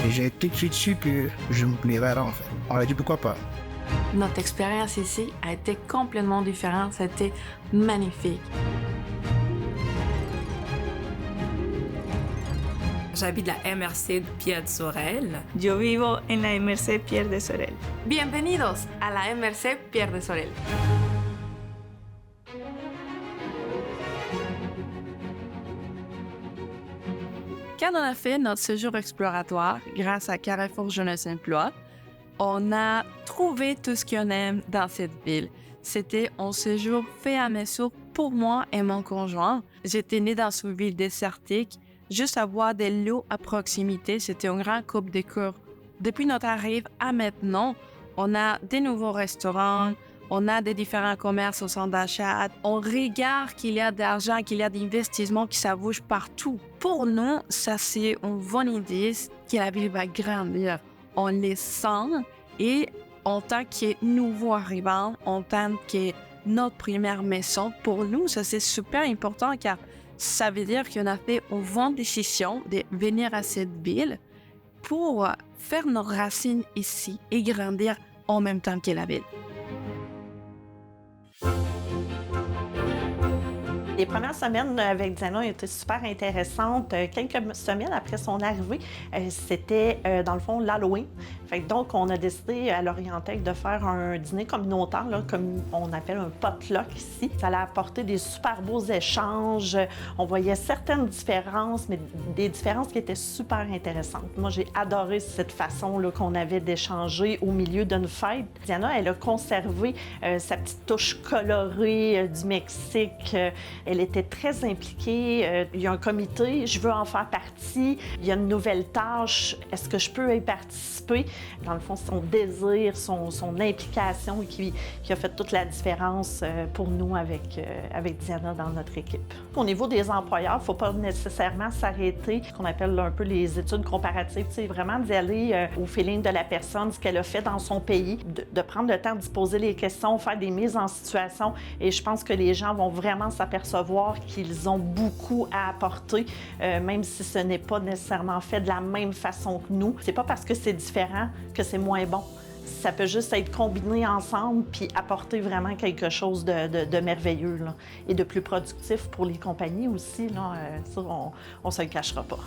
Et j'ai tout de suite su que je me plairais là, en fait. On a dit pourquoi pas. Notre expérience ici a été complètement différente. C'était magnifique. J'habite la MRC de Pierre de Sorel. Yo vivo en la MRC Pierre de Sorel. Bienvenidos a la MRC Pierre de Sorel. Quand on a fait notre séjour exploratoire grâce à Carrefour Jeunesse Emploi, on a trouvé tout ce qu'on aime dans cette ville. C'était un séjour fait à Messo pour moi et mon conjoint. J'étais née dans une ville désertique. Juste avoir de l'eau à proximité, c'était un grand coupe de cours. Depuis notre arrivée à maintenant, on a des nouveaux restaurants, on a des différents commerces au centre d'achat. On regarde qu'il y a d'argent, qu'il y a d'investissements qui ça bouge partout. Pour nous, ça c'est une bonne idée que la ville va grandir. On les sent et en tant que nouveau arrivant, en tant que notre première maison, pour nous, ça c'est super important car ça veut dire qu'on a fait une bonne décision de venir à cette ville pour faire nos racines ici et grandir en même temps que la ville. Les premières semaines avec Diana étaient super intéressantes. Quelques semaines après son arrivée, c'était dans le fond l'Halloween. Donc, on a décidé à l'Orientec de faire un dîner communautaire, là, comme on appelle un potluck ici. Ça a apporté des super beaux échanges. On voyait certaines différences, mais des différences qui étaient super intéressantes. Moi, j'ai adoré cette façon là, qu'on avait d'échanger au milieu d'une fête. Diana, elle a conservé sa petite touche colorée du Mexique. Elle était très impliquée. Il y a un comité, je veux en faire partie. Il y a une nouvelle tâche, est-ce que je peux y participer? Dans le fond, son désir, son implication qui a fait toute la différence pour nous avec Diana dans notre équipe. Au niveau des employeurs, il ne faut pas nécessairement s'arrêter, ce qu'on appelle un peu les études comparatives. C'est vraiment d'y aller au feeling de la personne, ce qu'elle a fait dans son pays, de prendre le temps de se poser les questions, faire des mises en situation. Et je pense que les gens vont vraiment s'apercevoir qu'ils ont beaucoup à apporter, même si ce n'est pas nécessairement fait de la même façon que nous. C'est pas parce que c'est différent que c'est moins bon. Ça peut juste être combiné ensemble puis apporter vraiment quelque chose de merveilleux là, et de plus productif pour les compagnies aussi. Là, ça, on se le cachera pas.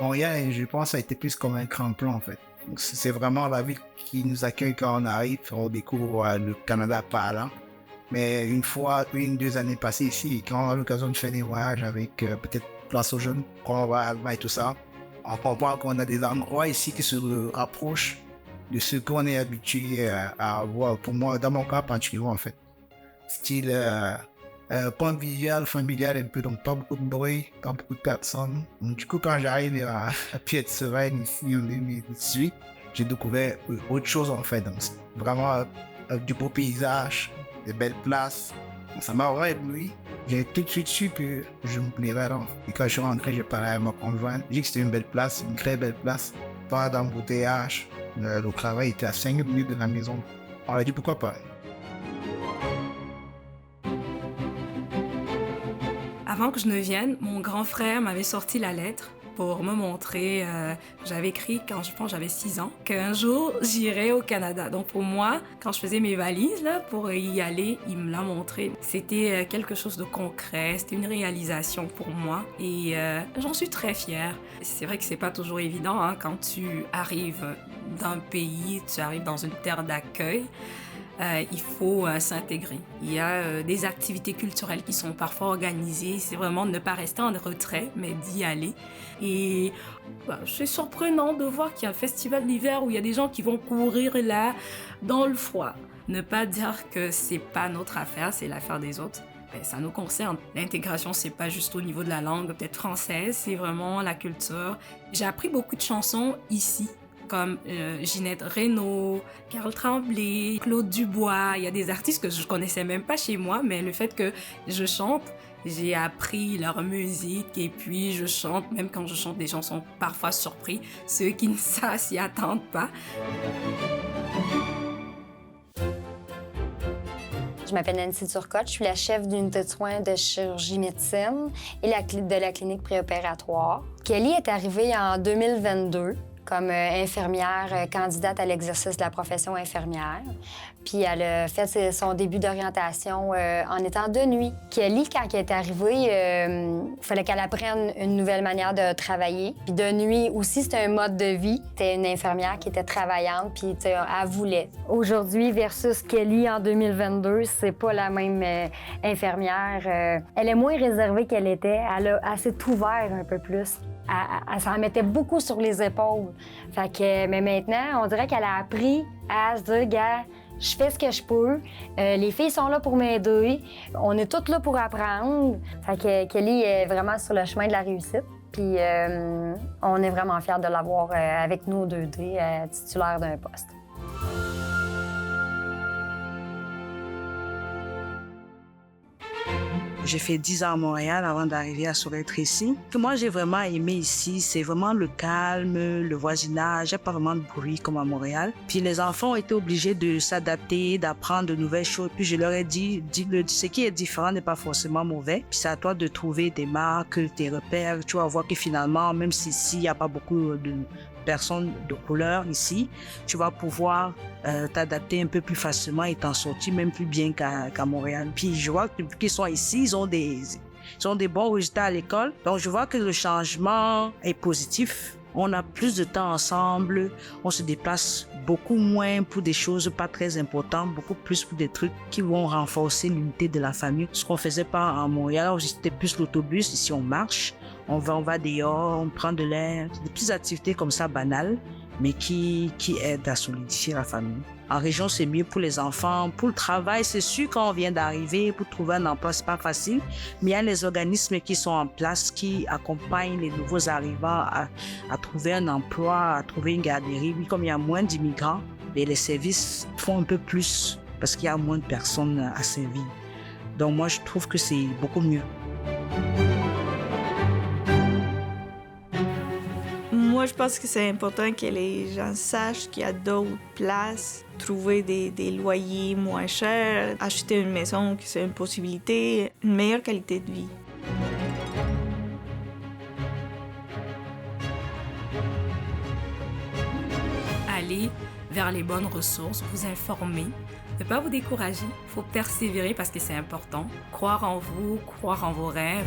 Montréal, je pense, ça a été plus comme un tremplin, en fait. Donc, c'est vraiment la ville qui nous accueille quand on arrive. On découvre le Canada par là. Mais une fois, 2 années passées ici, quand on a l'occasion de faire des voyages avec peut-être Place aux Jeunes, quand on va à Alma et tout ça, on comprend qu'on a des endroits ici qui se rapprochent de ce qu'on est habitué à voir. Pour moi, dans mon cas particulièrement, en fait. Style point visuel, familial un peu, donc pas beaucoup de bruit, pas beaucoup de personnes. Donc, du coup, quand j'arrive à Pierre de Sorel ici en 2018, j'ai découvert autre chose en fait. Donc, vraiment du beau paysage, des belles places. Donc, ça m'a vraiment ébloui. J'ai tout de suite su que je me plairais là. Et quand je suis rentré, j'ai parlé à ma conjointe. J'ai dit que c'était une belle place, une très belle place. Pas d'embouteillage. Le travail était à 5 minutes de la maison. On a dit pourquoi pas. Avant que je ne vienne, mon grand frère m'avait sorti la lettre pour me montrer, j'avais écrit quand je pense j'avais 6 ans, qu'un jour j'irais au Canada. Donc pour moi, quand je faisais mes valises là, pour y aller, il me l'a montré. C'était quelque chose de concret, c'était une réalisation pour moi et j'en suis très fière. C'est vrai que c'est pas toujours évident hein, quand tu arrives d'un pays, tu arrives dans une terre d'accueil. Il faut s'intégrer. Il y a des activités culturelles qui sont parfois organisées. C'est vraiment ne pas rester en retrait, mais d'y aller. Et c'est surprenant de voir qu'il y a un festival d'hiver où il y a des gens qui vont courir là, dans le froid. Ne pas dire que c'est pas notre affaire, c'est l'affaire des autres. Ça nous concerne. L'intégration, c'est pas juste au niveau de la langue, peut-être française, c'est vraiment la culture. J'ai appris beaucoup de chansons ici, comme Ginette Renault, Carl Tremblay, Claude Dubois. Il y a des artistes que je connaissais même pas chez moi, mais le fait que je chante, j'ai appris leur musique et puis je chante. Même quand je chante, les gens sont parfois surpris, ceux qui ne s'y attendent pas. Je m'appelle Nancy Turcotte, je suis la chef d'unité de soins de chirurgie médecine et de la clinique préopératoire. Kelly est arrivée en 2022 comme infirmière candidate à l'exercice de la profession infirmière. Puis elle a fait son début d'orientation en étant de nuit. Kelly, quand elle est arrivée, il fallait qu'elle apprenne une nouvelle manière de travailler. Puis de nuit aussi, c'était un mode de vie. C'était une infirmière qui était travaillante, puis elle voulait. Aujourd'hui versus Kelly en 2022, c'est pas la même infirmière. Elle est moins réservée qu'elle était. Elle s'est ouverte un peu plus. Elle s'en mettait beaucoup sur les épaules. Fait que, mais maintenant, on dirait qu'elle a appris à se dire, gars, je fais ce que je peux. Les filles sont là pour m'aider. On est toutes là pour apprendre. Fait que Kelly est vraiment sur le chemin de la réussite. Puis on est vraiment fiers de l'avoir avec nous au 2D, titulaire d'un poste. J'ai fait 10 ans à Montréal avant d'arriver à être ici. Ce que moi, j'ai vraiment aimé ici, c'est vraiment le calme, le voisinage. Il n'y a pas vraiment de bruit comme à Montréal. Puis les enfants ont été obligés de s'adapter, d'apprendre de nouvelles choses. Puis je leur ai dit ce qui est différent n'est pas forcément mauvais. Puis c'est à toi de trouver tes marques, tes repères. Tu vas voir que finalement, même si ici, il n'y a pas beaucoup de personnes de couleur ici, tu vas pouvoir t'adapter un peu plus facilement et t'en sortir même plus bien qu'à Montréal. Puis je vois que depuis qu'ils sont ici, ils ont des bons résultats à l'école. Donc je vois que le changement est positif. On a plus de temps ensemble, on se déplace beaucoup moins pour des choses pas très importantes, beaucoup plus pour des trucs qui vont renforcer l'unité de la famille. Ce qu'on faisait pas à Montréal, c'était plus l'autobus, ici on marche, on va dehors, on prend de l'air, des petites activités comme ça banales, mais qui aident à solidifier la famille. En région, c'est mieux pour les enfants. Pour le travail, c'est sûr quand on vient d'arriver, pour trouver un emploi, c'est pas facile. Mais il y a les organismes qui sont en place, qui accompagnent les nouveaux arrivants à trouver un emploi, à trouver une garderie. Oui, comme il y a moins d'immigrants, et les services font un peu plus parce qu'il y a moins de personnes à servir. Donc moi, je trouve que c'est beaucoup mieux. Moi, je pense que c'est important que les gens sachent qu'il y a d'autres places, trouver des loyers moins chers, acheter une maison, que c'est une possibilité, une meilleure qualité de vie. Allez vers les bonnes ressources, vous informer, ne pas vous décourager, il faut persévérer parce que c'est important, croire en vous, croire en vos rêves.